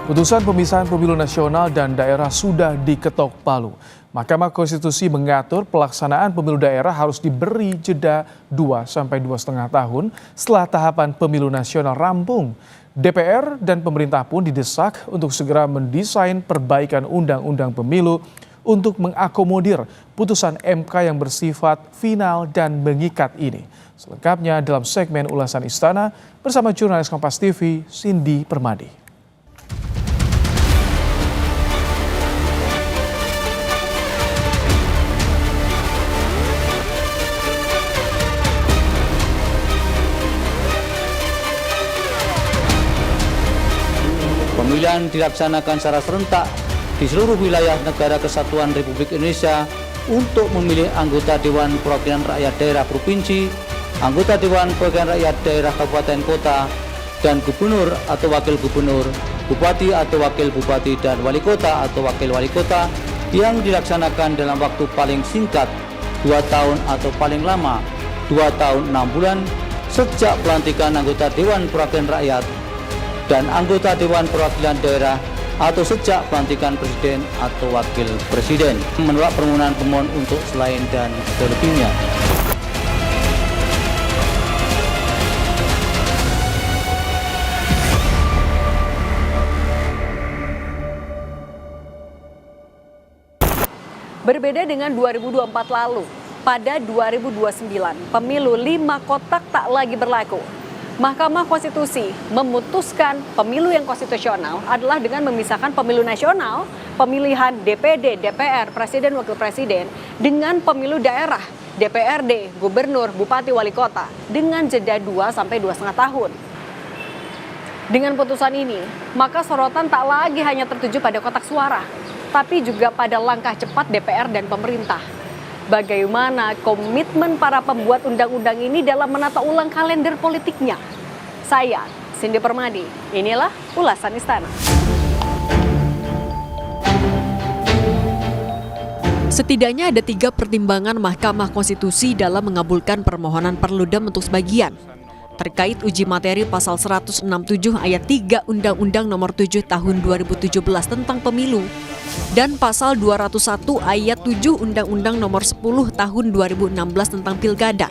Putusan pemisahan pemilu nasional dan daerah sudah diketok palu. Mahkamah Konstitusi mengatur pelaksanaan pemilu daerah harus diberi jeda 2 sampai 2,5 tahun setelah tahapan pemilu nasional rampung. DPR dan pemerintah pun didesak untuk segera mendesain perbaikan undang-undang pemilu untuk mengakomodir putusan MK yang bersifat final dan mengikat ini. Selengkapnya dalam segmen ulasan Istana bersama jurnalis Kompas TV Cindy Permadi. Pemilihan dilaksanakan secara serentak di seluruh wilayah Negara Kesatuan Republik Indonesia untuk memilih anggota Dewan Perwakilan Rakyat Daerah Provinsi, anggota Dewan Perwakilan Rakyat Daerah Kabupaten Kota, dan Gubernur atau Wakil Gubernur, Bupati atau Wakil Bupati, dan Wali Kota atau Wakil Wali Kota yang dilaksanakan dalam waktu paling singkat 2 tahun atau paling lama 2 tahun 6 bulan sejak pelantikan anggota Dewan Perwakilan Rakyat dan anggota Dewan Perwakilan Daerah atau sejak pelantikan Presiden atau Wakil Presiden. Menolak permohonan pemohon untuk selain dan selebihnya. Berbeda dengan 2024 lalu, pada 2029 pemilu 5 kotak tak lagi berlaku. Mahkamah Konstitusi memutuskan pemilu yang konstitusional adalah dengan memisahkan pemilu nasional, pemilihan DPD, DPR, Presiden, Wakil Presiden, dengan pemilu daerah, DPRD, Gubernur, Bupati, Wali Kota, dengan jeda 2 sampai 2,5 tahun. Dengan putusan ini, maka sorotan tak lagi hanya tertuju pada kotak suara, tapi juga pada langkah cepat DPR dan pemerintah. Bagaimana komitmen para pembuat undang-undang ini dalam menata ulang kalender politiknya? Saya, Cindy Permadi, inilah ulasan Istana. Setidaknya ada 3 pertimbangan Mahkamah Konstitusi dalam mengabulkan permohonan Perludem untuk sebagian. Terkait uji materi pasal 167 ayat 3 Undang-Undang Nomor 7 Tahun 2017 tentang Pemilu dan pasal 201 ayat 7 Undang-Undang Nomor 10 Tahun 2016 tentang Pilkada.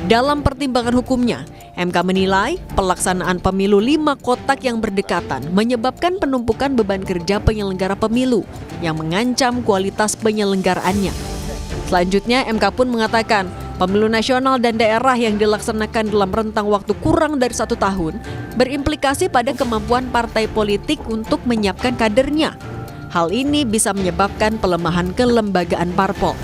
Dalam pertimbangan hukumnya, MK menilai pelaksanaan pemilu 5 kotak yang berdekatan menyebabkan penumpukan beban kerja penyelenggara pemilu yang mengancam kualitas penyelenggaraannya. Selanjutnya, MK pun mengatakan pemilu nasional dan daerah yang dilaksanakan dalam rentang waktu kurang dari 1 tahun berimplikasi pada kemampuan partai politik untuk menyiapkan kadernya. Hal ini bisa menyebabkan pelemahan kelembagaan parpol.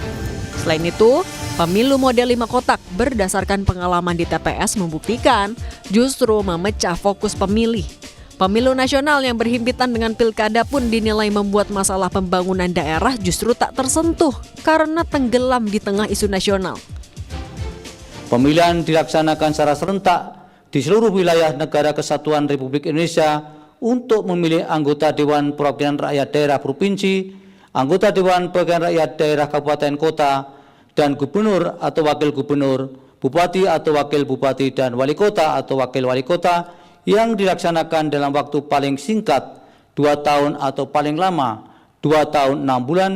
Selain itu, pemilu model 5 kotak berdasarkan pengalaman di TPS membuktikan justru memecah fokus pemilih. Pemilu nasional yang berhimpitan dengan pilkada pun dinilai membuat masalah pembangunan daerah justru tak tersentuh karena tenggelam di tengah isu nasional. Pemilihan dilaksanakan secara serentak di seluruh wilayah Negara Kesatuan Republik Indonesia untuk memilih anggota Dewan Perwakilan Rakyat Daerah Provinsi, anggota Dewan Perwakilan Rakyat Daerah Kabupaten Kota, dan Gubernur atau Wakil Gubernur, Bupati atau Wakil Bupati, dan Wali Kota atau Wakil Wali Kota yang dilaksanakan dalam waktu paling singkat 2 tahun atau paling lama 2 tahun 6 bulan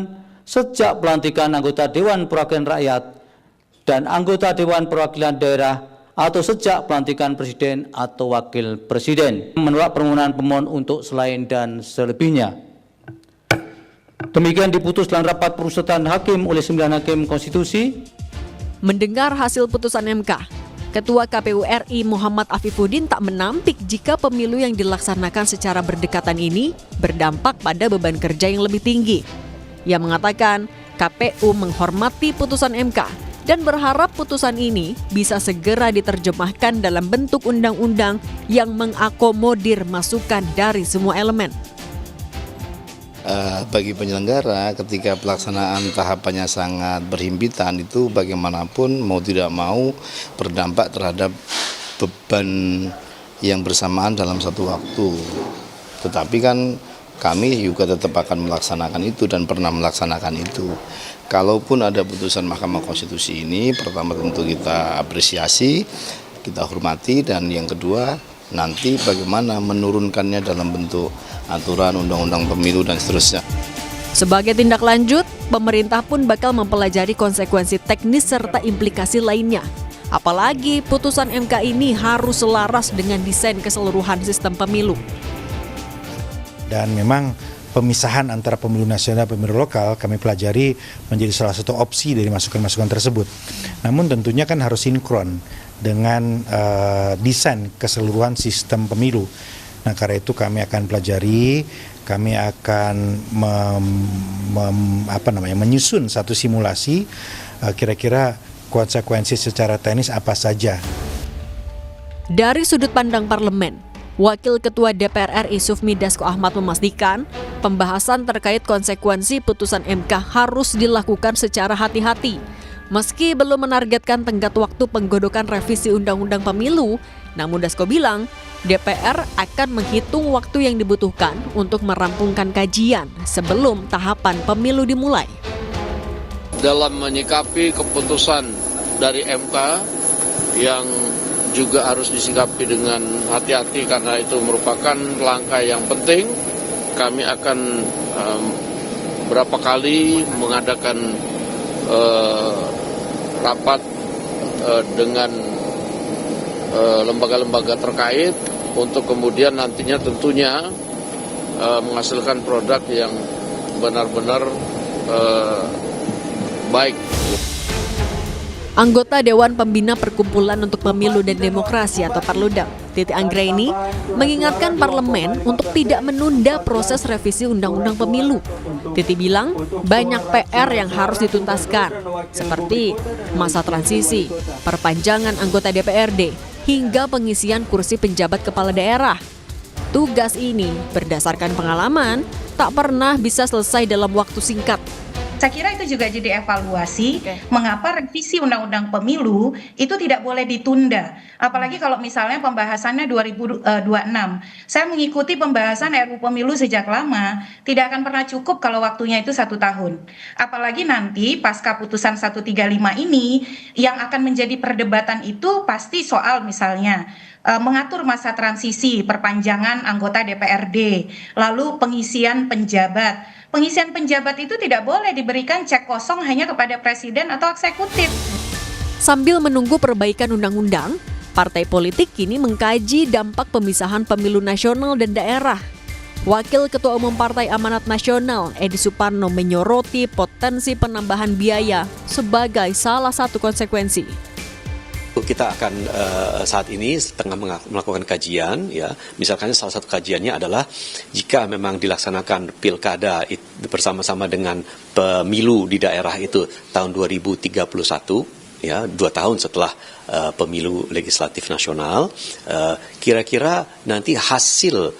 sejak pelantikan anggota Dewan Perwakilan Rakyat dan anggota Dewan Perwakilan Daerah atau sejak pelantikan Presiden atau Wakil Presiden. Menolak permohonan pemohon untuk selain dan selebihnya. Demikian diputus dalam rapat perusutan hakim oleh 9 hakim konstitusi. Mendengar hasil putusan MK, Ketua KPU RI Muhammad Afifuddin tak menampik jika pemilu yang dilaksanakan secara berdekatan ini berdampak pada beban kerja yang lebih tinggi. Ia mengatakan KPU menghormati putusan MK dan berharap putusan ini bisa segera diterjemahkan dalam bentuk undang-undang yang mengakomodir masukan dari semua elemen. Bagi penyelenggara ketika pelaksanaan tahapannya sangat berhimpitan itu bagaimanapun mau tidak mau berdampak terhadap beban yang bersamaan dalam satu waktu. Tetapi kan kami juga tetap akan melaksanakan itu dan pernah melaksanakan itu. Kalaupun ada putusan Mahkamah Konstitusi ini, pertama tentu kita apresiasi, kita hormati, dan yang kedua nanti bagaimana menurunkannya dalam bentuk aturan, undang-undang pemilu dan seterusnya. Sebagai tindak lanjut, pemerintah pun bakal mempelajari konsekuensi teknis serta implikasi lainnya. Apalagi putusan MK ini harus selaras dengan desain keseluruhan sistem pemilu. Dan memang pemisahan antara pemilu nasional dan pemilu lokal kami pelajari menjadi salah satu opsi dari masukan-masukan tersebut. Namun tentunya kan harus sinkron dengan desain keseluruhan sistem pemilu. Nah, karena itu kami akan pelajari, kami akan menyusun satu simulasi kira-kira konsekuensi secara teknis apa saja. Dari sudut pandang parlemen, Wakil Ketua DPR RI Sufmi Dasko Ahmad memastikan pembahasan terkait konsekuensi putusan MK harus dilakukan secara hati-hati. Meski belum menargetkan tenggat waktu penggodokan revisi Undang-Undang Pemilu, namun Dasko bilang DPR akan menghitung waktu yang dibutuhkan untuk merampungkan kajian sebelum tahapan pemilu dimulai. Dalam menyikapi keputusan dari MK yang juga harus disikapi dengan hati-hati karena itu merupakan langkah yang penting, kami akan berapa kali mengadakan rapat dengan lembaga-lembaga terkait untuk kemudian nantinya tentunya menghasilkan produk yang benar-benar baik. Anggota Dewan Pembina Perkumpulan untuk Pemilu dan Demokrasi atau Perludem, Titi Anggraini, mengingatkan parlemen untuk tidak menunda proses revisi Undang-Undang Pemilu. Titi bilang banyak PR yang harus dituntaskan, seperti masa transisi, perpanjangan anggota DPRD, hingga pengisian kursi penjabat kepala daerah. Tugas ini berdasarkan pengalaman tak pernah bisa selesai dalam waktu singkat. Saya kira itu juga jadi evaluasi mengapa revisi Undang-Undang Pemilu itu tidak boleh ditunda. Apalagi kalau misalnya pembahasannya 2026. Saya mengikuti pembahasan RUU Pemilu sejak lama, tidak akan pernah cukup kalau waktunya itu 1 tahun. Apalagi nanti pasca putusan 135 ini yang akan menjadi perdebatan itu pasti soal misalnya mengatur masa transisi, perpanjangan anggota DPRD, lalu pengisian penjabat. Pengisian penjabat itu tidak boleh diberikan cek kosong hanya kepada presiden atau eksekutif. Sambil menunggu perbaikan undang-undang, partai politik kini mengkaji dampak pemisahan pemilu nasional dan daerah. Wakil Ketua Umum Partai Amanat Nasional, Edi Suparno, menyoroti potensi penambahan biaya sebagai salah satu konsekuensi. Kita akan saat ini tengah melakukan kajian, ya. Misalkan salah satu kajiannya adalah jika memang dilaksanakan pilkada bersama-sama dengan pemilu di daerah itu tahun 2031, ya, 2 tahun setelah pemilu legislatif nasional, kira-kira nanti hasil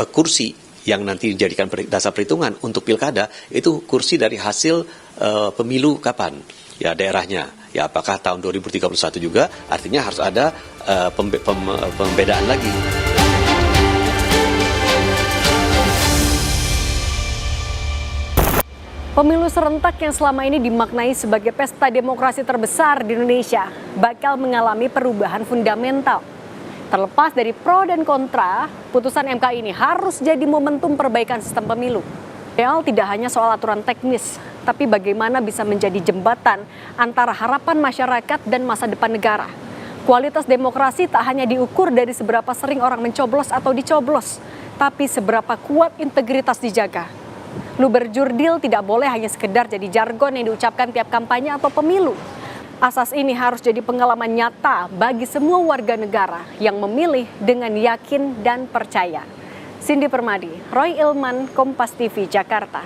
kursi yang nanti dijadikan dasar perhitungan untuk pilkada itu kursi dari hasil pemilu kapan, ya, daerahnya. Ya, apakah tahun 2031 juga, artinya harus ada pembedaan lagi. Pemilu serentak yang selama ini dimaknai sebagai pesta demokrasi terbesar di Indonesia bakal mengalami perubahan fundamental. Terlepas dari pro dan kontra, putusan MK ini harus jadi momentum perbaikan sistem pemilu. Tidak hanya soal aturan teknis, tapi bagaimana bisa menjadi jembatan antara harapan masyarakat dan masa depan negara. Kualitas demokrasi tak hanya diukur dari seberapa sering orang mencoblos atau dicoblos, tapi seberapa kuat integritas dijaga. Luber jurdil tidak boleh hanya sekedar jadi jargon yang diucapkan tiap kampanye atau pemilu. Asas ini harus jadi pengalaman nyata bagi semua warga negara yang memilih dengan yakin dan percaya. Cindy Permadi, Roy Ilman, Kompas TV, Jakarta.